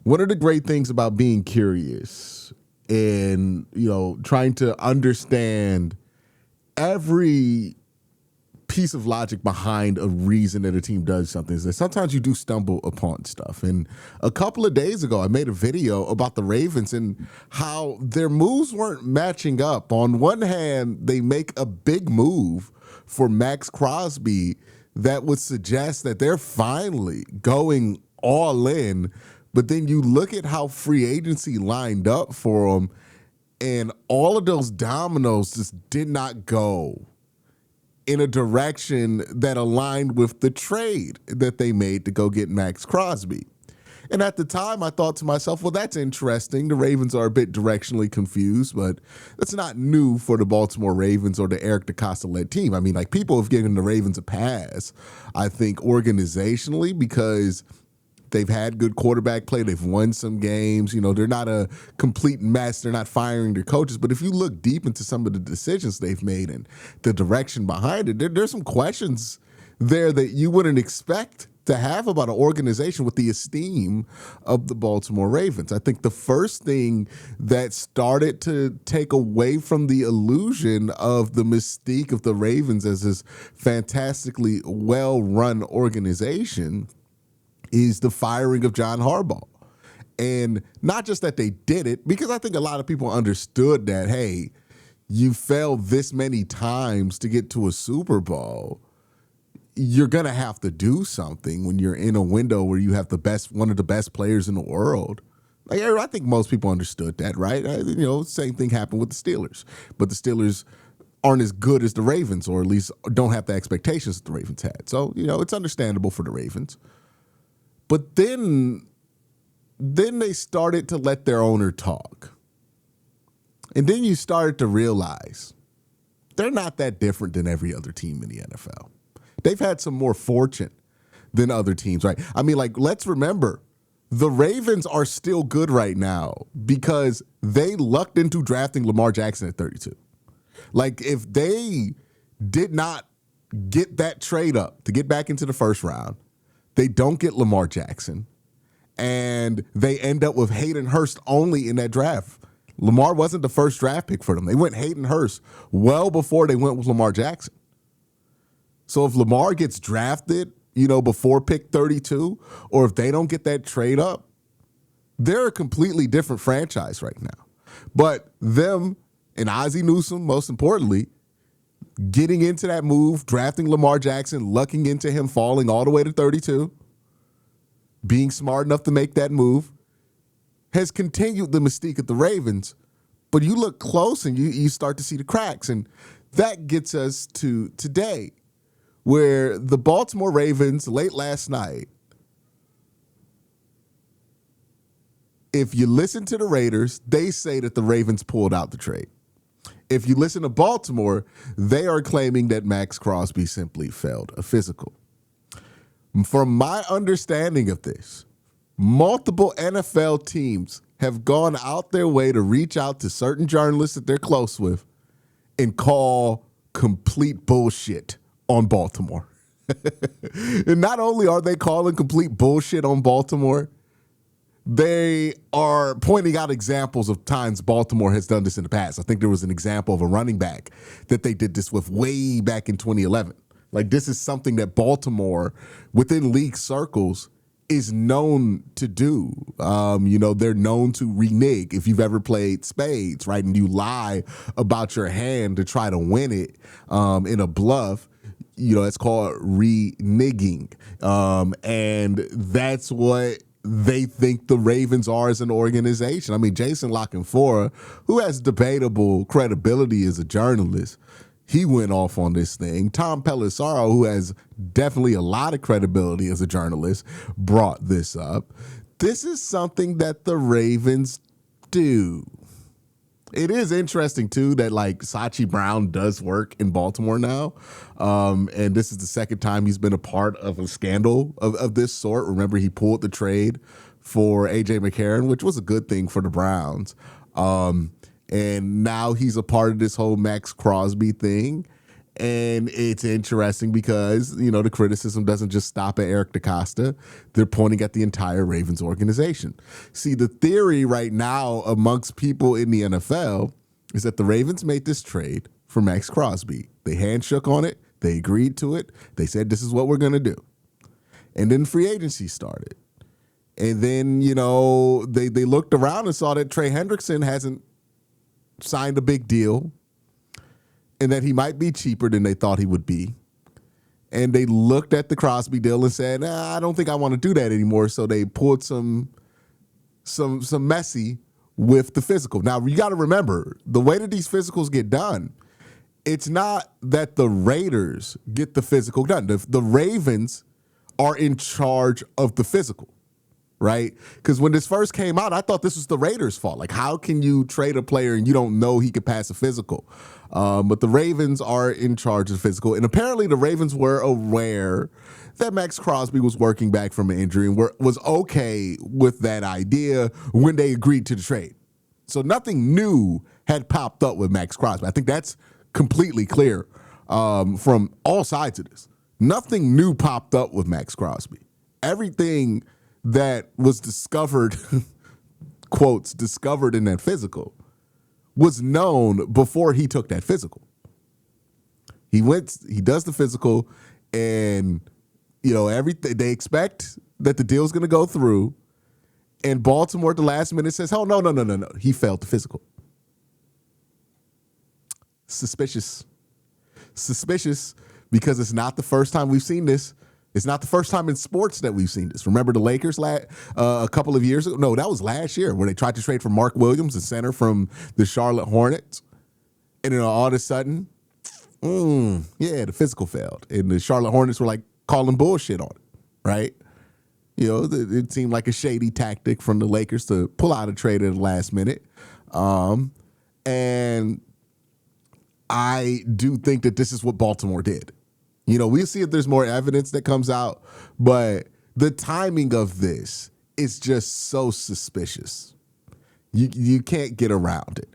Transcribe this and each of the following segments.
One of the great things about being curious and, trying to understand every piece of logic behind a reason that a team does something is that sometimes you do stumble upon stuff. And a couple of days ago, I made a video about the Ravens and how their moves weren't matching up. On one hand, they make a big move for Max Crosby that would suggest that they're finally going all in. But then you look at how free agency lined up for them, and all of those dominoes just did not go in a direction that aligned with the trade that they made to go get Max Crosby. And at the time, I thought to myself, well, that's interesting. The Ravens are a bit directionally confused, but that's not new for the Baltimore Ravens or the Eric DeCosta-led team. I mean, like, people have given the Ravens a pass, I think, organizationally, because they've had good quarterback play. They've won some games. They're not a complete mess. They're not firing their coaches. But if you look deep into some of the decisions they've made and the direction behind it, there's some questions there that you wouldn't expect to have about an organization with the esteem of the Baltimore Ravens. I think the first thing that started to take away from the illusion of the mystique of the Ravens as this fantastically well-run organization is the firing of John Harbaugh. And not just that they did it, because I think a lot of people understood that, hey, you failed this many times to get to a Super Bowl. You're going to have to do something when you're in a window where you have one of the best players in the world. Like, I think most people understood that, right? Same thing happened with the Steelers. But the Steelers aren't as good as the Ravens, or at least don't have the expectations that the Ravens had. So, it's understandable for the Ravens. But then they started to let their owner talk. And then you started to realize they're not that different than every other team in the NFL. They've had some more fortune than other teams, right? I mean, like, let's remember, the Ravens are still good right now because they lucked into drafting Lamar Jackson at 32. Like, if they did not get that trade up to get back into the first round, they don't get Lamar Jackson, and they end up with Hayden Hurst only in that draft. Lamar wasn't the first draft pick for them. They went Hayden Hurst well before they went with Lamar Jackson. So if Lamar gets drafted, before pick 32, or if they don't get that trade up, they're a completely different franchise right now. But them and Ozzie Newsome, most importantly, getting into that move, drafting Lamar Jackson, lucking into him falling all the way to 32, being smart enough to make that move, has continued the mystique of the Ravens. But you look close and you start to see the cracks. And that gets us to today, where the Baltimore Ravens, late last night, if you listen to the Raiders, they say that the Ravens pulled out the trade. If you listen to Baltimore, they are claiming that Max Crosby simply failed a physical. From my understanding of this, multiple NFL teams have gone out their way to reach out to certain journalists that they're close with and call complete bullshit on Baltimore. And not only are they calling complete bullshit on Baltimore, they are pointing out examples of times Baltimore has done this in the past. I think there was an example of a running back that they did this with way back in 2011. Like, this is something that Baltimore, within league circles, is known to do. They're known to renege. If you've ever played spades, right, and you lie about your hand to try to win it in a bluff, it's called reneging. And that's what they think the Ravens are as an organization. I mean, Jason Lockenfora, who has debatable credibility as a journalist, he went off on this thing. Tom Pelissaro, who has definitely a lot of credibility as a journalist, brought this up. This is something that the Ravens do. It is interesting, too, that, like, Sachi Brown does work in Baltimore now. And this is the second time he's been a part of a scandal of this sort. Remember, he pulled the trade for A.J. McCarron, which was a good thing for the Browns. And now he's a part of this whole Max Crosby thing. And it's interesting because, the criticism doesn't just stop at Eric DaCosta. They're pointing at the entire Ravens organization. See, the theory right now amongst people in the NFL is that the Ravens made this trade for Max Crosby. They handshook on it. They agreed to it. They said, this is what we're going to do. And then free agency started. And then, they looked around and saw that Trey Hendrickson hasn't signed a big deal, and that he might be cheaper than they thought he would be. And they looked at the Crosby deal and said, I don't think I want to do that anymore. So they pulled some messy with the physical. Now, you got to remember, the way that these physicals get done, it's not that the Raiders get the physical done. The Ravens are in charge of the physical, right? Because when this first came out, I thought this was the Raiders' fault. Like, how can you trade a player and you don't know he could pass a physical? But the Ravens are in charge of the physical. And apparently the Ravens were aware that Max Crosby was working back from an injury and was okay with that idea when they agreed to the trade. So nothing new had popped up with Max Crosby. I think that's completely clear from all sides of this. Nothing new popped up with Max Crosby. Everything that was discovered, quotes, discovered in that physical was known before he took that physical. He does the physical, and, everything, they expect that the deal's going to go through, and Baltimore at the last minute says, oh, no. He failed the physical. Suspicious, because it's not the first time we've seen this. It's not the first time in sports that we've seen this. Remember the Lakers a couple of years ago? No, that was last year when they tried to trade for Mark Williams, the center from the Charlotte Hornets. And then all of a sudden, the physical failed. And the Charlotte Hornets were like calling bullshit on it, right? It seemed like a shady tactic from the Lakers to pull out a trade at the last minute. And I do think that this is what Baltimore did. We'll see if there's more evidence that comes out, but the timing of this is just so suspicious. You can't get around it.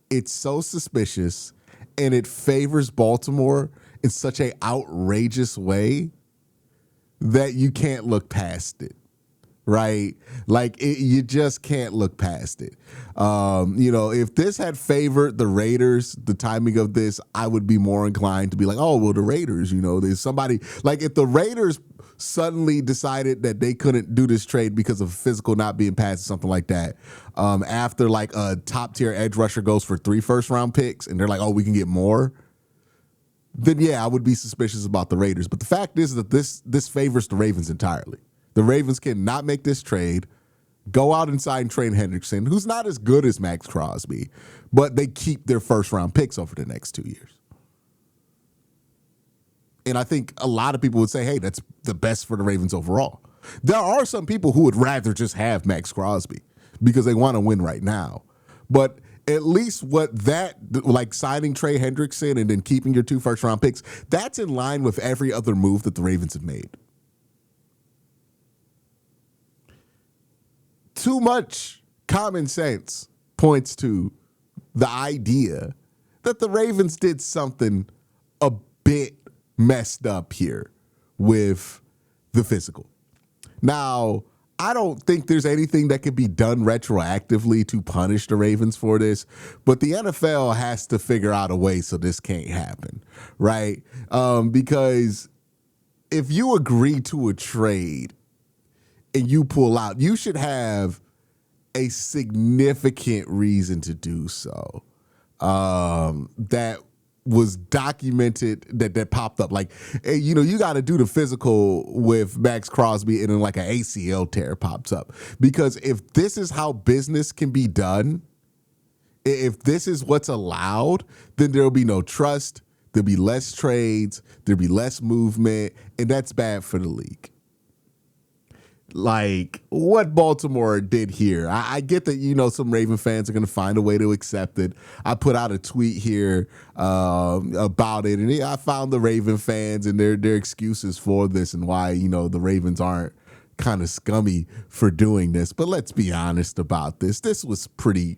It's so suspicious, and it favors Baltimore in such an outrageous way that you can't look past it. Right? You just can't look past it. If this had favored the Raiders, the timing of this, I would be more inclined to be like, oh, well, the Raiders, there's somebody, like if the Raiders suddenly decided that they couldn't do this trade because of physical not being passed or something like that, after like a top tier edge rusher goes for 3 first-round picks and they're like, oh, we can get more, then yeah, I would be suspicious about the Raiders. But the fact is that this favors the Ravens entirely. The Ravens cannot make this trade, go out and sign Trey Hendrickson, who's not as good as Max Crosby, but they keep their first-round picks over the next 2 years. And I think a lot of people would say, hey, that's the best for the Ravens overall. There are some people who would rather just have Max Crosby because they want to win right now. But at least like signing Trey Hendrickson and then keeping your 2 first-round picks, that's in line with every other move that the Ravens have made. Too much common sense points to the idea that the Ravens did something a bit messed up here with the physical. Now, I don't think there's anything that could be done retroactively to punish the Ravens for this, but the NFL has to figure out a way so this can't happen, right? Because if you agree to a trade and you pull out, you should have a significant reason to do so. That was documented, that popped up. Like, hey, you got to do the physical with Max Crosby and then like an ACL tear pops up. Because if this is how business can be done, if this is what's allowed, then there'll be no trust, there'll be less trades, there'll be less movement, and that's bad for the league. Like what Baltimore did here. I get that, some Raven fans are going to find a way to accept it. I put out a tweet here about it, and I found the Raven fans and their excuses for this and why, the Ravens aren't kind of scummy for doing this. But let's be honest about this. This was pretty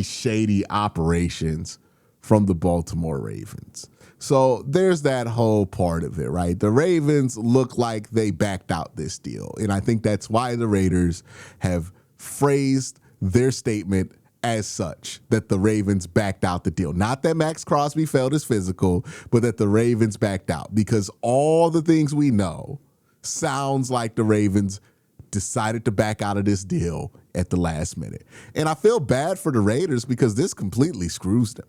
shady operations from the Baltimore Ravens. So there's that whole part of it, right? The Ravens look like they backed out this deal. And I think that's why the Raiders have phrased their statement as such, that the Ravens backed out the deal. Not that Max Crosby failed his physical, but that the Ravens backed out, because all the things we know sounds like the Ravens decided to back out of this deal at the last minute. And I feel bad for the Raiders because this completely screws them.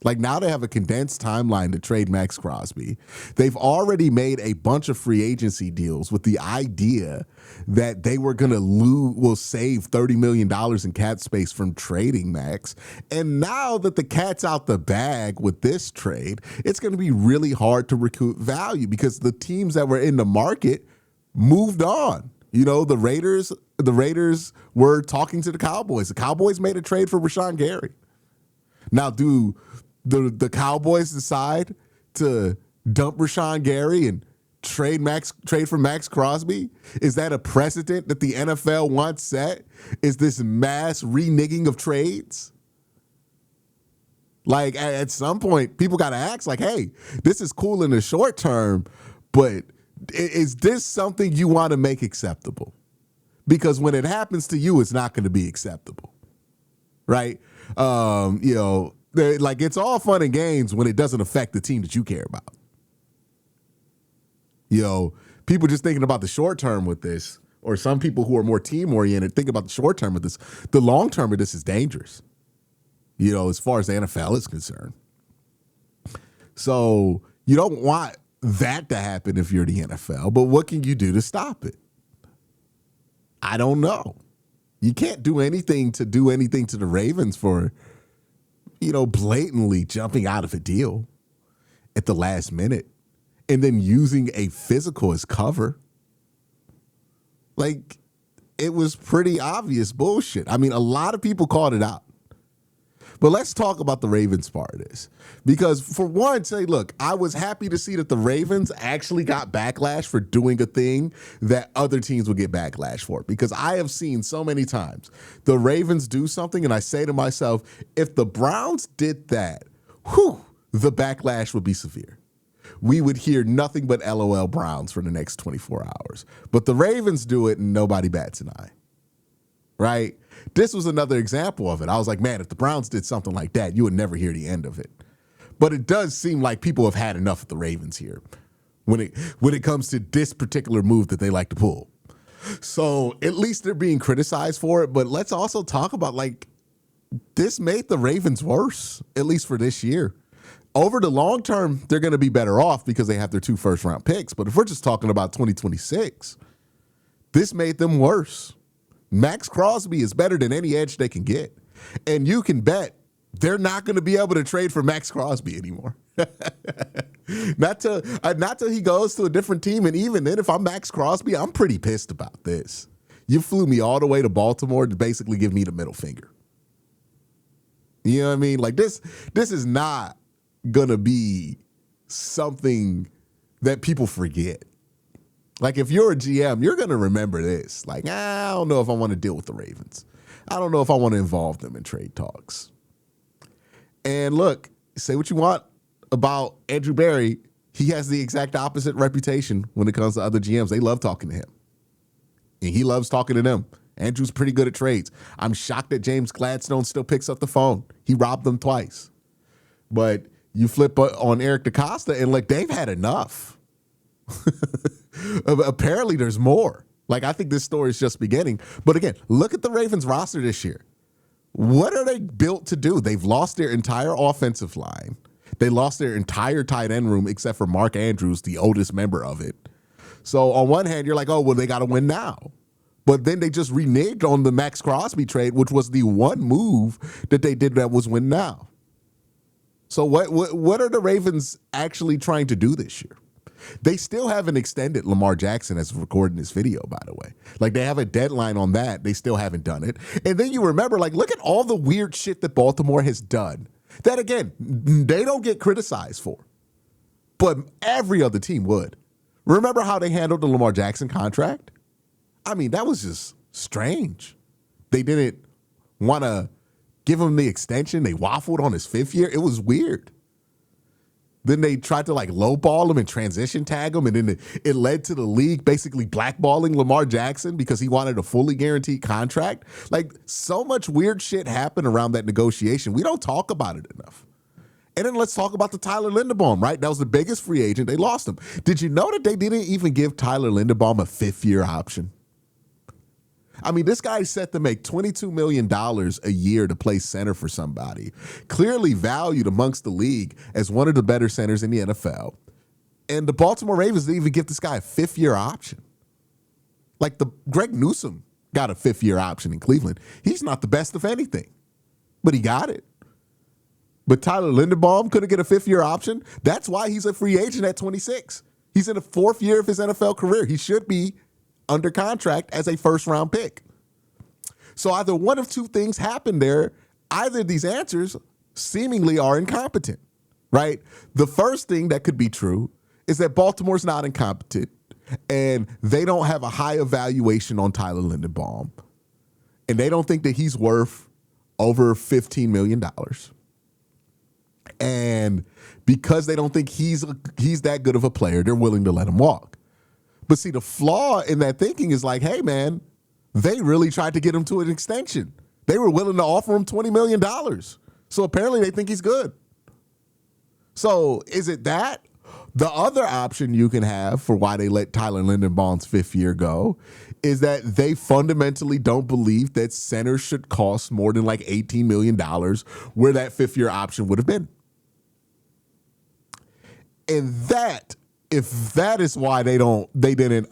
Like, now they have a condensed timeline to trade Max Crosby. They've already made a bunch of free agency deals with the idea that they were going to save $30 million in cap space from trading Max. And now that the cat's out the bag with this trade, it's going to be really hard to recoup value because the teams that were in the market moved on. You know, the Raiders were talking to the Cowboys. The Cowboys made a trade for Rashawn Gary. Now, do the Cowboys decide to dump Rashawn Gary and trade for Max Crosby? Is that a precedent that the NFL wants set? Is this mass reneging of trades? Like, at some point, people got to ask, like, hey, this is cool in the short term, but is this something you want to make acceptable? Because when it happens to you, it's not going to be acceptable, right? Like, it's all fun and games when it doesn't affect the team that you care about. People just thinking about the short term with this, or some people who are more team oriented think about the short term of this. The long term of this is dangerous, as far as the NFL is concerned. So you don't want that to happen if you're the NFL, but what can you do to stop it? I don't know. You can't do anything to the Ravens for, blatantly jumping out of a deal at the last minute and then using a physical as cover. Like, it was pretty obvious bullshit. I mean, a lot of people called it out. But let's talk about the Ravens part of this. Because for one, say, look, I was happy to see that the Ravens actually got backlash for doing a thing that other teams would get backlash for. Because I have seen so many times the Ravens do something, and I say to myself, if the Browns did that, the backlash would be severe. We would hear nothing but LOL Browns for the next 24 hours. But the Ravens do it, and nobody bats an eye. Right? This was another example of it. I was like, man, if the Browns did something like that, you would never hear the end of it. But it does seem like people have had enough of the Ravens here when it comes to this particular move that they like to pull. So at least they're being criticized for it. But let's also talk about, like, this made the Ravens worse, at least for this year. Over the long term, they're going to be better off because they have their 2 first-round picks. But if we're just talking about 2026, this made them worse. Max Crosby is better than any edge they can get. And you can bet they're not going to be able to trade for Max Crosby anymore. Not till he goes to a different team. And even then, if I'm Max Crosby, I'm pretty pissed about this. You flew me all the way to Baltimore to basically give me the middle finger. You know what I mean? Like, this is not going to be something that people forget. Like, if you're a GM, you're going to remember this. Like, I don't know if I want to deal with the Ravens. I don't know if I want to involve them in trade talks. And look, say what you want about Andrew Berry. He has the exact opposite reputation when it comes to other GMs. They love talking to him. And he loves talking to them. Andrew's pretty good at trades. I'm shocked that James Gladstone still picks up the phone. He robbed them twice. But you flip on Eric DaCosta, and, like, they've had enough. Apparently there's more. Like, I think this story is just beginning. But again, look at the Ravens roster this year. What are they built to do? They've lost their entire offensive line. They lost their entire tight end room except for Mark Andrews, the oldest member of it. So on one hand, you're like, oh, well, they got to win now. But then they just reneged on the Max Crosby trade, which was the one move that they did that was win now. So what are the Ravens actually trying to do this year? They still haven't extended Lamar Jackson as recording this video, by the way. Like, they have a deadline on that. They still haven't done it. And then you remember, like, look at all the weird shit that Baltimore has done. That, again, they don't get criticized for. But every other team would. Remember how they handled the Lamar Jackson contract? I mean, that was just strange. They didn't want to give him the extension. They waffled on his 5th year. It was weird. Then they tried to like lowball him and transition tag him, and then it led to the league basically blackballing Lamar Jackson because he wanted a fully guaranteed contract. Like, so much weird shit happened around that negotiation. We don't talk about it enough. And then let's talk about the Tyler Linderbaum, right? That was the biggest free agent. They lost him. Did you know that they didn't even give Tyler Linderbaum a 5th-year option? I mean, this guy's set to make $22 million a year to play center for somebody, clearly valued amongst the league as one of the better centers in the NFL. And the Baltimore Ravens didn't even give this guy a 5th-year option. Like, the Greg Newsome got a 5th-year option in Cleveland. He's not the best of anything, but he got it. But Tyler Linderbaum couldn't get a 5th-year option. That's why he's a free agent at 26. He's in the 4th year of his NFL career. He should be under contract as a first-round pick. So either one of two things happened there. Either of these answers seemingly are incompetent, right? The first thing that could be true is that Baltimore's not incompetent and they don't have a high evaluation on Tyler Linderbaum, and they don't think that he's worth over $15 million. And because they don't think he's that good of a player, they're willing to let him walk. But see, the flaw in that thinking is like, hey, man, they really tried to get him to an extension. They were willing to offer him $20 million. So apparently they think he's good. So is it that? The other option you can have for why they let Tyler Linderbaum's 5th year go is that they fundamentally don't believe that centers should cost more than like $18 million, where that 5th year option would have been. And that, if that is why they didn't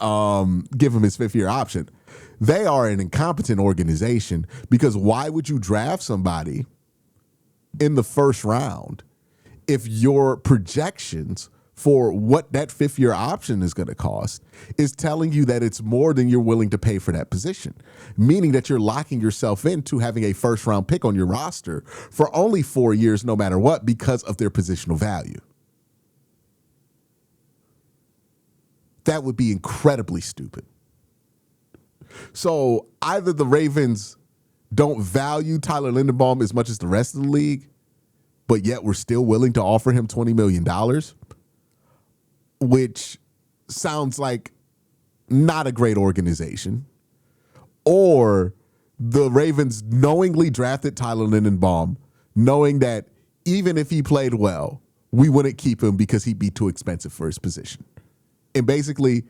give him his 5th year option, they are an incompetent organization, because why would you draft somebody in the first round if your projections for what that 5th year option is going to cost is telling you that it's more than you're willing to pay for that position, meaning that you're locking yourself into having a first round pick on your roster for only 4 years, no matter what, because of their positional value. That would be incredibly stupid. So either the Ravens don't value Tyler Linderbaum as much as the rest of the league, but yet we're still willing to offer him $20 million, which sounds like not a great organization, or the Ravens knowingly drafted Tyler Linderbaum, knowing that even if he played well, we wouldn't keep him because he'd be too expensive for his position, and basically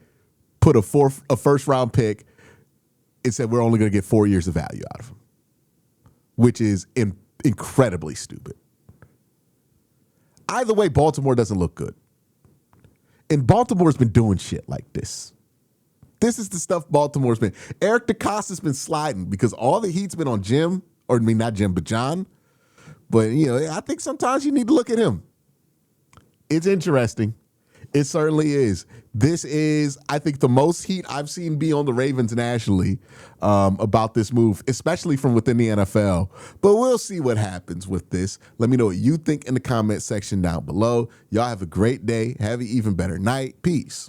put a first round pick and said we're only going to get 4 years of value out of him, which is incredibly stupid. Either way, Baltimore doesn't look good. And Baltimore's been doing shit like this. This is the stuff Baltimore's been. Eric DeCosta's been sliding because all the heat's been on Jim, or I mean, not Jim, but John. But, you know, I think sometimes you need to look at him. It's interesting. It certainly is. This is, I think, the most heat I've seen be on the Ravens nationally about this move, especially from within the NFL. But we'll see what happens with this. Let me know what you think in the comment section down below. Y'all have a great day. Have an even better night. Peace.